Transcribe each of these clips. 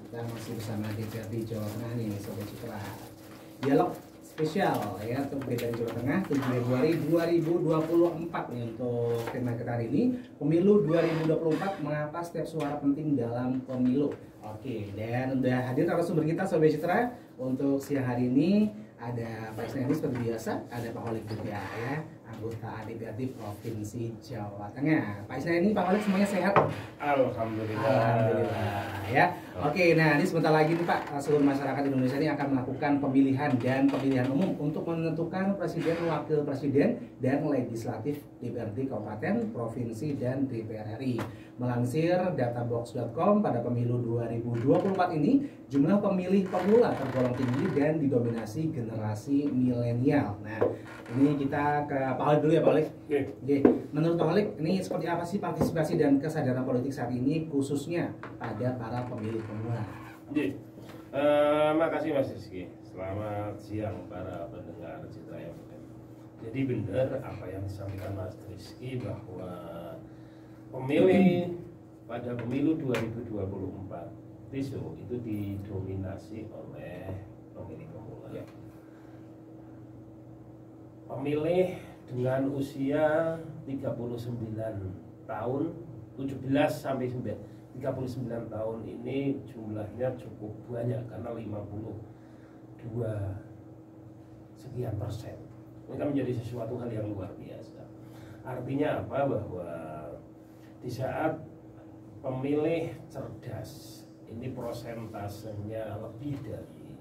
Kita masih bersama DPRD Jawa Tengah nih, Sobat Citra. Dialog spesial ya untuk DPRD Jawa Tengah 7 Februari 2024 nih untuk tema kita hari ini, Pemilu 2024, mengapa setiap suara penting dalam pemilu. Oke, dan udah hadir narasumber kita Sobat Citra untuk siang hari ini. Ada Pak Isnani seperti biasa, ada Pak Holik juga ya, anggota DPRD Provinsi Jawa Tengah. Pak Isnani, Pak Holik semuanya sehat? Alhamdulillah. Alhamdulillah ya. Oke, nah ini sebentar lagi nih Pak, seluruh masyarakat Indonesia ini akan melakukan pemilihan dan pemilihan umum untuk menentukan presiden, wakil presiden, dan legislatif DPRD Kabupaten, Provinsi, dan DPR RI. Melansir databox.com, pada pemilu 2024 ini jumlah pemilih pemula tergolong tinggi dan didominasi generasi milenial. Nah, ini kita ke Pak Holik dulu ya Pak Holik. Oke. Menurut Pak Holik, ini seperti apa sih partisipasi dan kesadaran politik saat ini khususnya pada para pemilih pemula? Makasih Mas Rizky. Selamat siang para pendengar Citra FM. Jadi benar apa yang disampaikan Mas Rizky bahwa pemilih pada pemilu 2024 besok itu didominasi oleh pemilih pemula. Ya. Pemilih dengan usia 39 tahun, 17 sampai 39 tahun ini jumlahnya cukup banyak karena 52 sekian persen. Ini kan menjadi sesuatu hal yang luar biasa. Artinya apa? Bahwa di saat pemilih cerdas ini prosentasenya lebih dari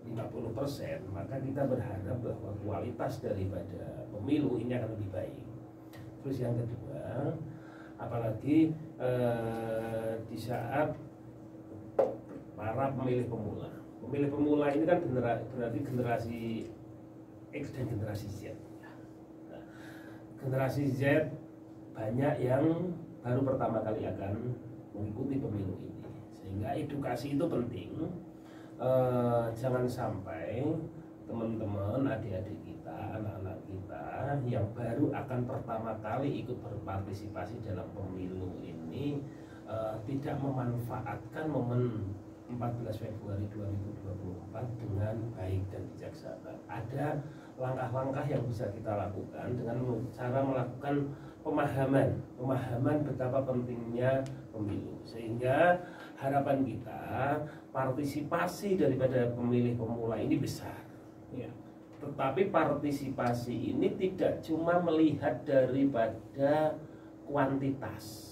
50%, maka kita berharap bahwa kualitas daripada pemilu ini akan lebih baik. Terus yang kedua, apalagi di saat para pemilih pemula ini kan berarti generasi X dan generasi Z. Nah, generasi Z banyak yang baru pertama kali akan mengikuti pemilu ini, sehingga edukasi itu penting. Jangan sampai teman-teman, adik-adik kita, anak-anak kita yang baru akan pertama kali ikut berpartisipasi dalam pemilu ini tidak memanfaatkan momen 14 Februari 2024 dengan baik dan bijaksana. Ada langkah-langkah yang bisa kita lakukan dengan cara melakukan pemahaman betapa pentingnya pemilu, sehingga harapan kita partisipasi daripada pemilih pemula ini besar ya. Tetapi partisipasi ini tidak cuma melihat daripada kuantitas.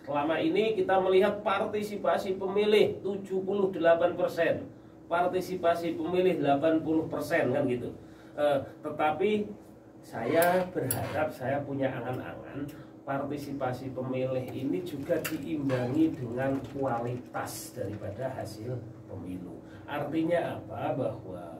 Selama ini kita melihat partisipasi pemilih 78%, partisipasi pemilih 80% kan gitu. Tetapi saya berharap, saya punya angan-angan partisipasi pemilih ini juga diimbangi dengan kualitas daripada hasil pemilu. Artinya apa? Bahwa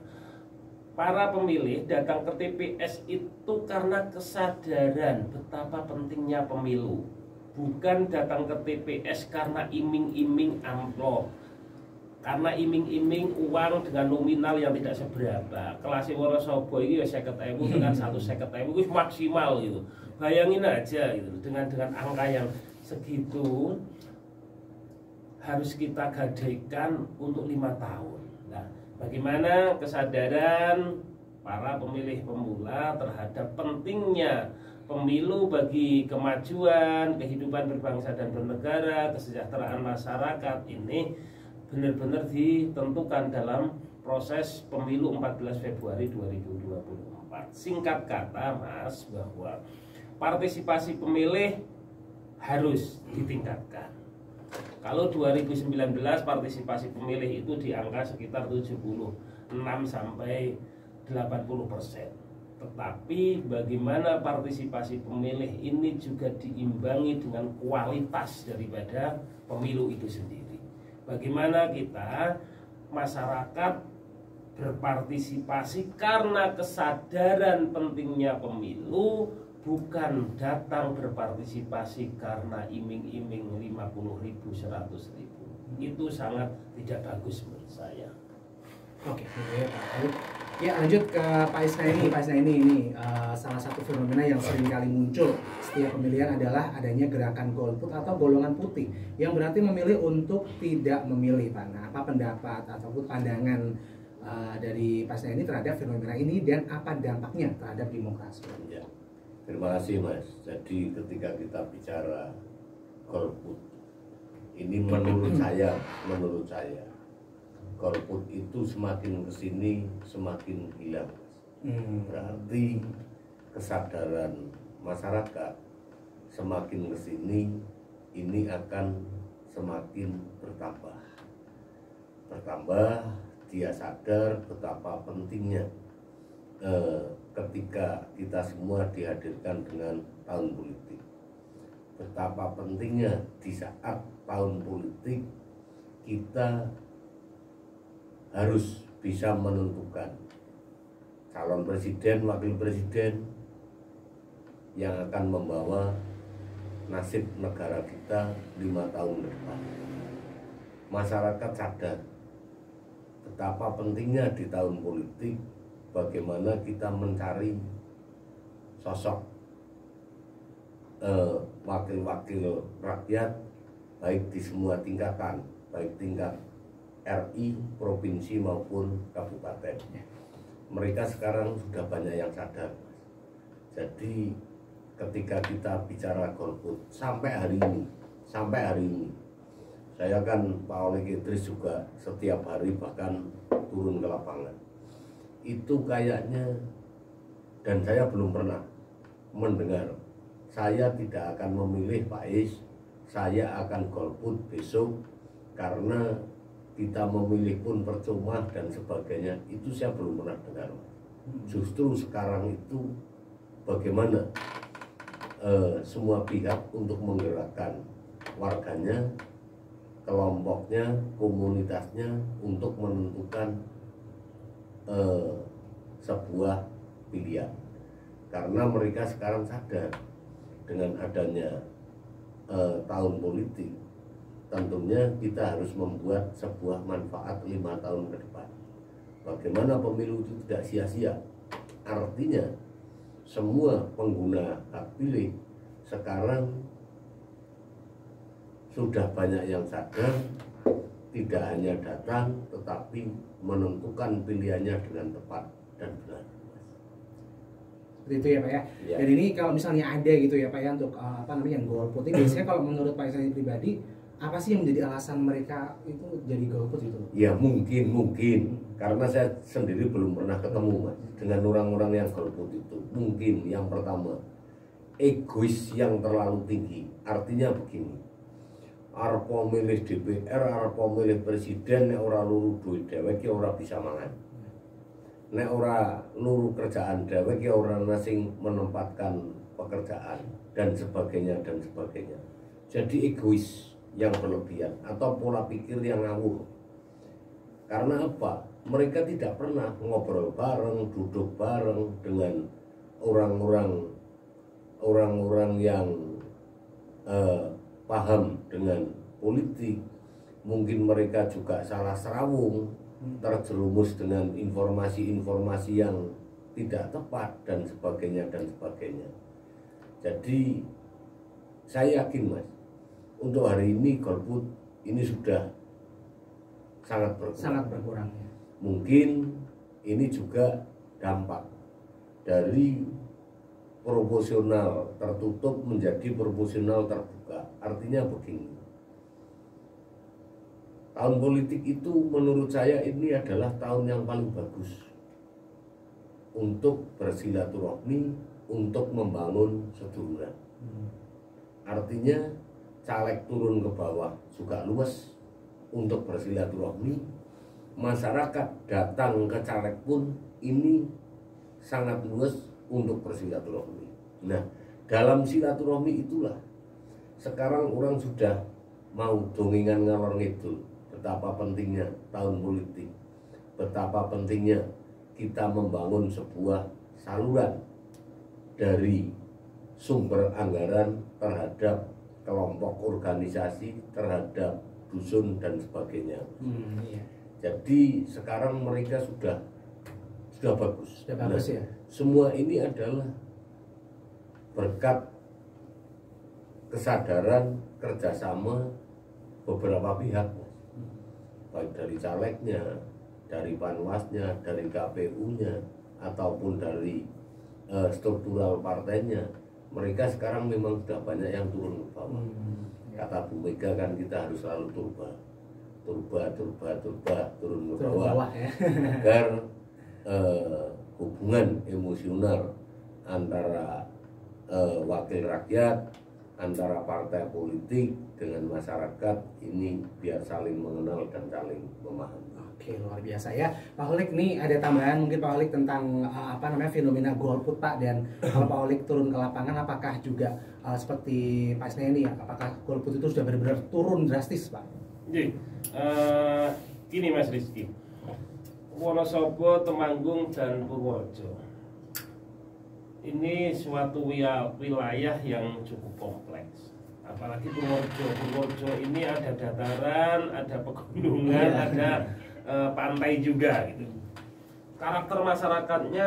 para pemilih datang ke TPS itu karena kesadaran betapa pentingnya pemilu. Bukan datang ke TPS karena iming-iming amplop, karena iming-iming uang dengan nominal yang tidak seberapa. Kelas Wonosobo ini 50.000 dengan 150.000 itu maksimal gitu. Bayangin aja gitu, dengan angka yang segitu harus kita gadaikan untuk 5 tahun. Nah, bagaimana kesadaran para pemilih pemula terhadap pentingnya pemilu bagi kemajuan, kehidupan berbangsa dan bernegara, kesejahteraan masyarakat ini benar-benar ditentukan dalam proses pemilu 14 Februari 2024. Singkat kata Mas, bahwa partisipasi pemilih harus ditingkatkan. Kalau 2019 partisipasi pemilih itu di angka sekitar 76 sampai 80%. Tetapi bagaimana partisipasi pemilih ini juga diimbangi dengan kualitas daripada pemilu itu sendiri. Bagaimana kita masyarakat berpartisipasi karena kesadaran pentingnya pemilu, bukan datang berpartisipasi karena iming-iming 50.000, 100.000. Itu sangat tidak bagus menurut saya. Oke, ya Pak. Lalu, ya lanjut ke Pak Isnaini. Pak Isnaini ini salah satu fenomena yang sering kali muncul setiap pemilihan adalah adanya gerakan golput atau golongan putih yang berarti memilih untuk tidak memilih Pak. Nah, apa pendapat ataupun pandangan dari Pak Isnaini terhadap fenomena ini dan apa dampaknya terhadap demokrasi? Ya, terima kasih Mas. Jadi ketika kita bicara golput, ini menurut saya golput itu semakin kesini semakin hilang. Berarti kesadaran masyarakat semakin kesini ini akan semakin bertambah. Dia sadar betapa pentingnya ketika kita semua dihadirkan dengan tahun politik. Betapa pentingnya di saat tahun politik kita harus bisa menentukan calon presiden, wakil presiden yang akan membawa nasib negara kita 5 tahun ke depan. Masyarakat sadar betapa pentingnya di tahun politik bagaimana kita mencari sosok wakil-wakil rakyat baik di semua tingkatan, baik tingkat RI, provinsi maupun kabupaten. Mereka sekarang sudah banyak yang sadar. Jadi ketika kita bicara golput sampai hari ini, saya kan Pak Oleg Idris juga setiap hari bahkan turun ke lapangan. Itu kayaknya, dan saya belum pernah mendengar, saya tidak akan memilih Pak Is, saya akan golput besok karena kita memilih pun percuma dan sebagainya, itu saya belum pernah dengar. Justru sekarang itu bagaimana semua pihak untuk menggerakkan warganya, kelompoknya, komunitasnya untuk menentukan sebuah pilihan. Karena mereka sekarang sadar dengan adanya tahun politik, tentunya kita harus membuat sebuah manfaat 5 tahun ke depan. Bagaimana pemilu itu tidak sia-sia. Artinya semua pengguna hak pilih sekarang sudah banyak yang sadar, tidak hanya datang tetapi menentukan pilihannya dengan tepat dan benar. Seperti itu ya Pak ya. Ya. Dan ini kalau misalnya ada gitu ya Pak ya untuk golput ini biasanya kalau menurut Pak Isnaini pribadi apa sih yang menjadi alasan mereka itu jadi golput itu? Ya mungkin karena saya sendiri belum pernah ketemu Mas dengan orang-orang yang golput itu. Mungkin yang pertama egois yang terlalu tinggi. Artinya begini, arep milih DPR, arep milih presiden, nek ora luru duit dhewek ki ora bisa mangan. Nek ora luru kerjaan dhewek ki ora ana sing menempatkan pekerjaan dan sebagainya. Jadi egois yang berlebihan atau pola pikir yang ngawur. Karena apa? Mereka tidak pernah ngobrol bareng, duduk bareng dengan orang-orang yang paham dengan politik. Mungkin mereka juga salah serawung, terjerumus dengan informasi-informasi yang tidak tepat dan sebagainya. Jadi saya yakin Mas, untuk hari ini golput ini sudah sangat berkurang. Ya. Mungkin ini juga dampak dari proporsional tertutup menjadi proporsional terbuka. Artinya begini, tahun politik itu menurut saya ini adalah tahun yang paling bagus untuk bersilaturahmi, untuk membangun seduluran. Artinya caleg turun ke bawah juga luas untuk bersilaturahmi, masyarakat datang ke caleg pun ini sangat luas untuk bersilaturahmi. Nah, dalam silaturahmi itulah sekarang orang sudah mau dongengan ngalor ngidul betapa pentingnya tahun politik, betapa pentingnya kita membangun sebuah saluran dari sumber anggaran terhadap kelompok organisasi, terhadap dusun dan sebagainya. Iya. Jadi sekarang mereka sudah bagus. Sudah bagus ya. Semua ini adalah berkat kesadaran kerjasama beberapa pihak, baik dari calegnya, dari panwasnya, dari KPU-nya, ataupun dari struktural partainya. Mereka sekarang memang sudah banyak yang turun ke bawah. Kata Bu Mega kan kita harus selalu turba turun ke bawah ya. agar hubungan emosional antara wakil rakyat, antara partai politik dengan masyarakat ini biar saling mengenal dan saling memahami. Oke, luar biasa ya Pak Holik. Nih ada tambahan mungkin Pak Holik tentang fenomena golput Pak, dan kalau Pak Holik turun ke lapangan apakah juga seperti Pak Isneni ya, apakah golput itu sudah benar-benar turun drastis Pak? Jadi, gini Mas Rizky, Wonosobo, Temanggung, dan Purworejo ini suatu wilayah yang cukup kompleks. Apalagi Purworejo ini ada dataran, ada pegunungan, ada pantai juga gitu. Karakter masyarakatnya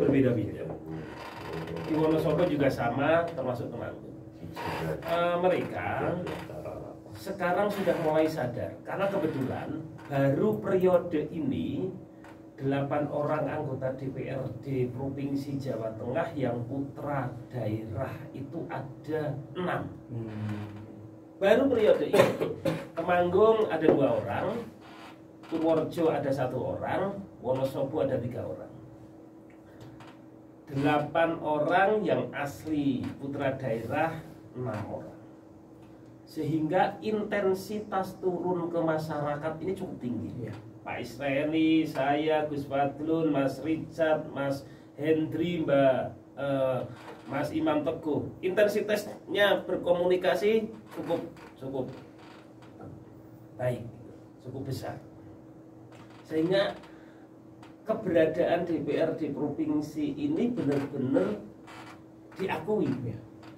berbeda-beda. Di Wonosobo juga sama, termasuk Temanggung. Mereka sekarang sudah mulai sadar karena kebetulan baru periode ini 8 orang anggota DPRD Provinsi Jawa Tengah yang putra daerah itu ada 6. Baru periode ini Temanggung ada 2 orang, Purworejo ada 1 orang, Wonosobo ada 3 orang. 8 orang yang asli putra daerah, 6 orang. Sehingga intensitas turun ke masyarakat ini cukup tinggi. Ya. Pak Israeli, saya, Gus Fadlun, Mas Richard, Mas Hendri, Mas Imam Teguh, intensitasnya berkomunikasi cukup baik, cukup besar. Sehingga keberadaan DPRD provinsi ini benar-benar diakui.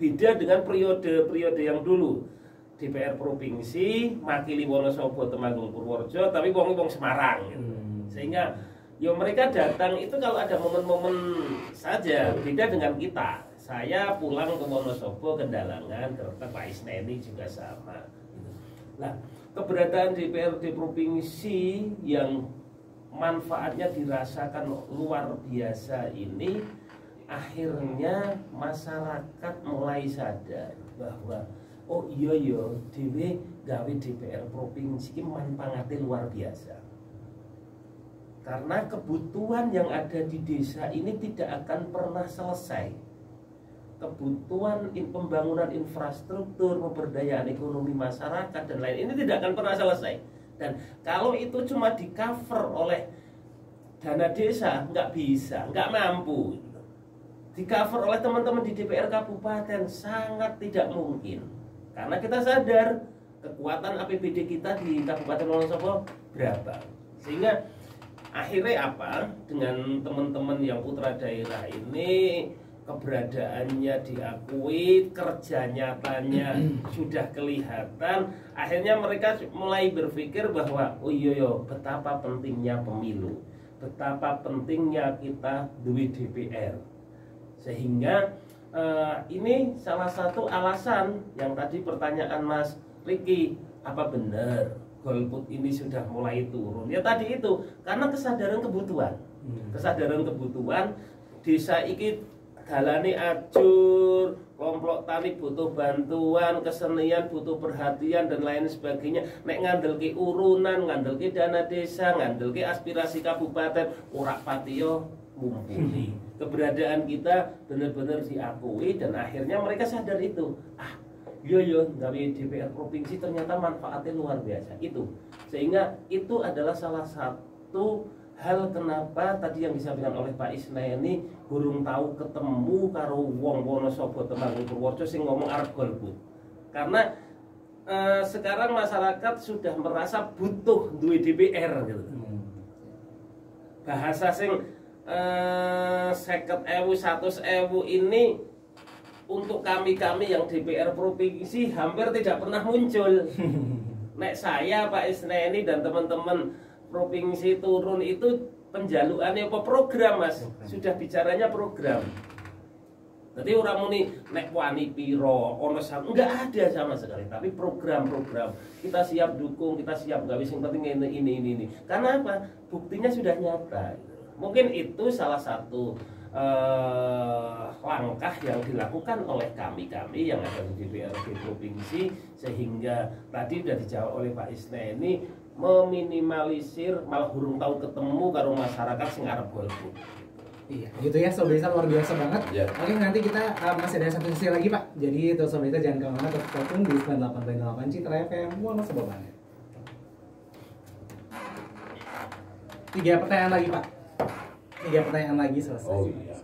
Beda dengan periode-periode yang dulu. DPR provinsi makili Wonosobo, Temanggung, Purworejo, tapi wong Semarang gitu. Sehingga ya mereka datang itu kalau ada momen-momen saja, beda dengan kita. Saya pulang ke Wonosobo, Kendalangan, ke Pak Isneni juga sama. Nah, keberadaan DPRD provinsi yang manfaatnya dirasakan luar biasa ini, akhirnya masyarakat mulai sadar bahwa oh iya dhewe gawe DPR provinsi manfaatnya luar biasa. Karena kebutuhan yang ada di desa ini tidak akan pernah selesai. Kebutuhan pembangunan infrastruktur, pemberdayaan ekonomi masyarakat dan lain ini tidak akan pernah selesai. Dan kalau itu cuma di cover oleh dana desa, nggak bisa, nggak mampu. Di cover oleh teman-teman di DPR kabupaten sangat tidak mungkin. Karena kita sadar kekuatan APBD kita di Kabupaten Wonosobo berapa. Sehingga akhirnya apa? Dengan teman-teman yang putra daerah ini keberadaannya diakui, kerja nyatanya sudah kelihatan. Akhirnya mereka mulai berpikir bahwa oh iya betapa pentingnya pemilu, betapa pentingnya kita duwe DPR. Sehingga ini salah satu alasan yang tadi pertanyaan Mas Riki, apa benar golput ini sudah mulai turun? Ya tadi itu, karena kesadaran kebutuhan. Kesadaran kebutuhan, desa iki dalane ajur, kelompok tani butuh bantuan, kesenian butuh perhatian dan lain sebagainya. Nek ngandelke urunan, ngandelke dana desa, ngandelke aspirasi kabupaten, ora patiyo mumpuni. Keberadaan kita benar-benar diakui dan akhirnya mereka sadar itu. Gawe DPR provinsi ternyata manfaatnya luar biasa itu. Sehingga itu adalah salah satu hal kenapa tadi yang disampaikan oleh Pak Isneni burung tahu ketemu karo wong Wonosobo, Temanggung, Purworejo sing ngomong arep golput. Karena sekarang masyarakat sudah merasa butuh duwe DPR gitu. Bahasa sing 50.000, 100.000 ini untuk kami yang DPR provinsi hampir tidak pernah muncul. Nek saya Pak Isneni dan teman-teman provinsi turun itu penjalukannya apa program Mas? Sudah bicaranya program. Jadi orang muni nek wani piro ono enggak ada sama sekali, tapi program-program kita siap dukung, kita siap gawe sing penting ini. Karena apa? Buktinya sudah nyata. Mungkin itu salah satu langkah yang dilakukan oleh kami yang ada di DPRD provinsi, sehingga tadi sudah dijawab oleh Pak Isna ini meminimalisir malah burung tahu ketemu karo masyarakat sing arep golput. Iya, gitu ya Sobat Desa, luar biasa banget. Ya. Oke, nanti kita masih ada satu sesi lagi Pak. Jadi itu Sobat Desa jangan kemana-mana, tetap tonton di 98.8 Citra FM. Mohon sebabannya. 3 pertanyaan lagi Pak. 3 pertanyaan lagi selesai. Oh iya.